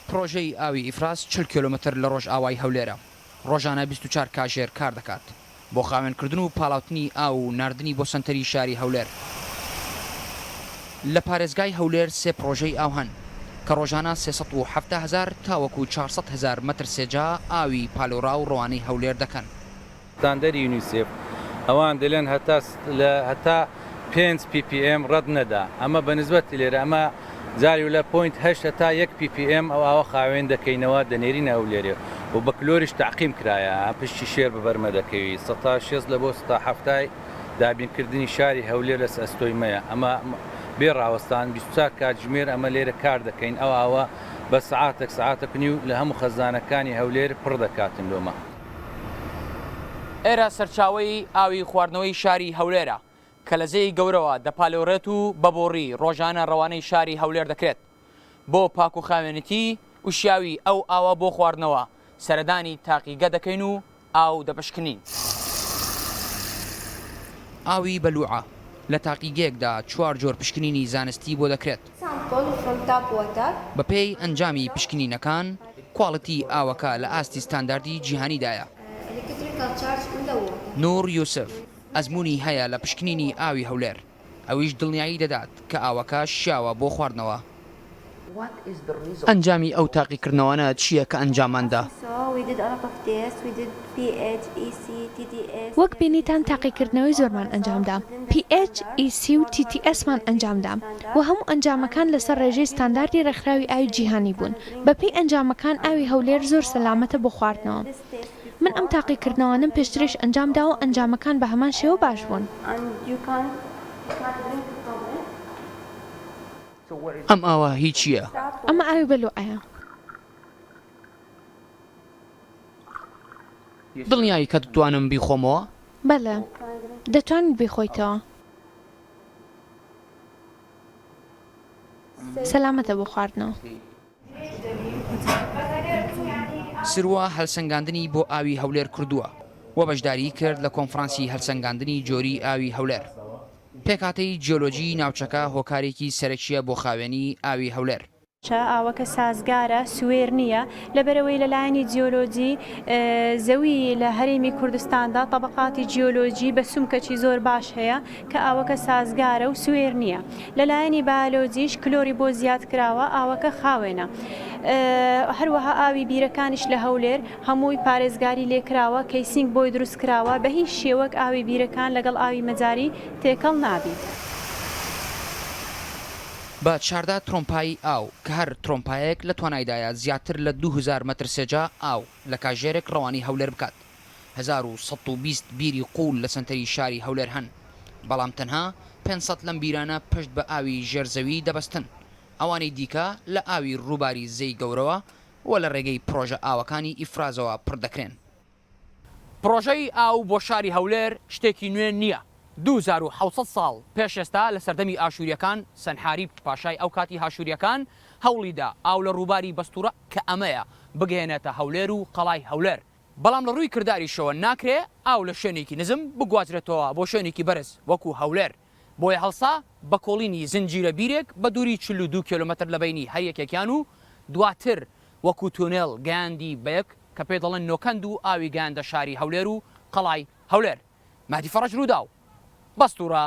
پرۆژەی ئاوی ئیفراز 40 کیلۆمەتر لە ڕۆژ ئاوای هەولێرە. ڕۆژانە 24 کاژێر کار دەکات بۆ خاوێنکردن و پاڵاوتنی ئاو و ناردنی بۆ سنتەری شاری هەولێر. لە پارێزگای هەولێر سێ پرۆژەی ئاو هەن کە ڕۆژانە 370,000 تاوەکو 400,000 مەتر سێجا ئاوی پالۆرا و ڕۆوانەی هەولێر دەکەن. ستاندەری یونیسێف ئەوان دەڵێن هەتا 5 ppm ڕەت نەدا، ئەمە بەنسبەتی لێرە ئەمە جاری و لە 0.8 هەتا 1 ppm ئەو ئاوە خاوێن دەکەینەوە دەنێرینە هەولێرێ و بە کلۆریش تعقیم کرایە پشتی شێر بەبەرمە دەکەوی 160 لە بۆ 170 دابینکردنی شاری هەولێر لە ئەستۆیمەیە. ئەمە بێ ڕاوەستان 24 کاتژمێر ئەمە لێرە کار دەکەین ئەو ئاوە بە سعاتێک نی و لە هەموو خەزانەکانی هەولێر پڕ دەکاتن لۆمە. ئێرە سەرچاوەی ئاوی خواردنەوەی شاری هەولێرە کە لە زەی گەورەوە دەپالۆرێت و بەبۆڕی ڕۆژانە ڕەوانەی شاری هەولێر دەکرێت بۆ پاک و خاوێنەتی وشیاوی ئەو ئاوە بۆ خواردنەوە سەردانی تاقیگە دەکەین و ئاو دەپشکنین. ئاوی بەلوعە لە تاقیگەیەکدا 4 جۆر پشکنینی زانستی بۆ دەکرێت. بەپێی ئەنجامی پشکنینەکان کواڵەتی ئاوەکە لە ئاستی ستانداردی جیهانیدایە. نور یوسف ئەزمموی هەیە لە پشکنینی ئاوی هەولێر، ئەویش دڵنیایی دەدات کە ئاوەکە شیاوە بۆ خواردنەوە. ئەنجامی ئەو تاقیکردنەوەنە چییە کە ئەنجاماندا؟ وەک بینیتان تاقیکردنەوەی زۆرمان ئەنجامدا، pH، EC و TTSمان ئەنجامدا و هەموو ئەنجامەکان لەسەر ڕێژەی ستانداردی ڕێکخراوی ئاوی جیهانی بوون. بەپێی ئەنجامەکان ئاوی هەولێر زۆر سەلامەتە بۆ خواردنەوە. من ئەم تاقیکردنەوەنم پێشترش ئەنجامدا و ئەنجامەکان بە هەمان شێوە باش بوون. ئەم ئاوە هیچییە؟ ئەمە ئاوی بەلوعەیە. دڵنیایی کە دەتوانم بیخۆمەوە؟ بەڵێ، دەتوانیت بیخۆیتەوە. سەلامەتە بۆ خواردنەوە. سروە هەلسەنگاندنی بۆ ئاوی هەولێر کردووە و بەشداری کرد لە کۆنفرانسی هەلسەنگاندنی جۆری ئاوی هەولێر. پێکاتەی جیۆلۆجی ناوچەکە هۆکارێکی سەرەکیە بۆ خاوێنی ئاوی هەولێر. ئاوەکە سازگارە سوێر نییە لەبەرەوەی لەلایەنی جیۆلۆجی زەوی لە هەرێمی کوردستاندا طبقاتی جیۆلۆجی بە سومکەی زۆر باش هەیە کە ئاوەکە سازگارە و سوێر نییە. لەلایەنی بایۆلۆجیش کلۆری بۆ زیاد کراوە ئاوەکە خاوێنە. هەروەها ئاوی بیرەکانیش لە هەولێر هەمووی پارێزگاری لێکراوە کەیسینگ بۆی دروست کراوە بە هیچ شێوەک ئاوی بیرەکان لەگەڵ ئاوی مەجاری تێکەڵ نابێت. بە 14 ترۆمپایی ئاو کە هەر ترۆمپایەک لە توانایدایە زیاتر لە 2000 مەتر سێجا ئاو لە کاژێرێک ڕەوانی هەولێر بکات. 1120 بیری قوول لە سنتەری شاری هەولێر هەن، بەڵام تەنها 500 لەم بیرانە پشت بە ئاوی ژێرزەوی دەبەستن. ئەوانەی دیکە لە ئاوی ڕووباری زەی گەورەوە و لە ڕێگەی پرۆژە ئاوەکانی ئیفرازەوە پڕ دەکرێن. پرۆژەی ئاو بۆ شاری هەولێر شتێکی نوێ نییە. 2700 ساڵ پێش ئێستا لە سەردەمی ئاشووریەکان سەنحاری پاشای ئەو کاتی هاشووریەکان هەوڵیدا ئاو لە ڕووباری بەستوورە کە ئەمەیە بگەێنێتە هەولێر و قەڵای هەولێر. بەڵام لە ڕووی کرداریشەوە ناکرێ ئاو لە شوێنێکی نزم بگوازرێتەوە بۆ شوێنێکی بەرز وەکو هەولێر. بۆیە هەڵسا بە کۆڵینی زنجیرە بیرێک بە دووری 42 کیلۆمەتر لە بینی هەر یەکێکیان و دواتر وەکو تونێڵ گەیاندی بەیەک کە پێ دەڵێن نۆکەند و ئاوی گەیاندە شاری هەولێر و قەڵای هەولێر. مەهدی فەڕەج ڕووداو، بەستوورە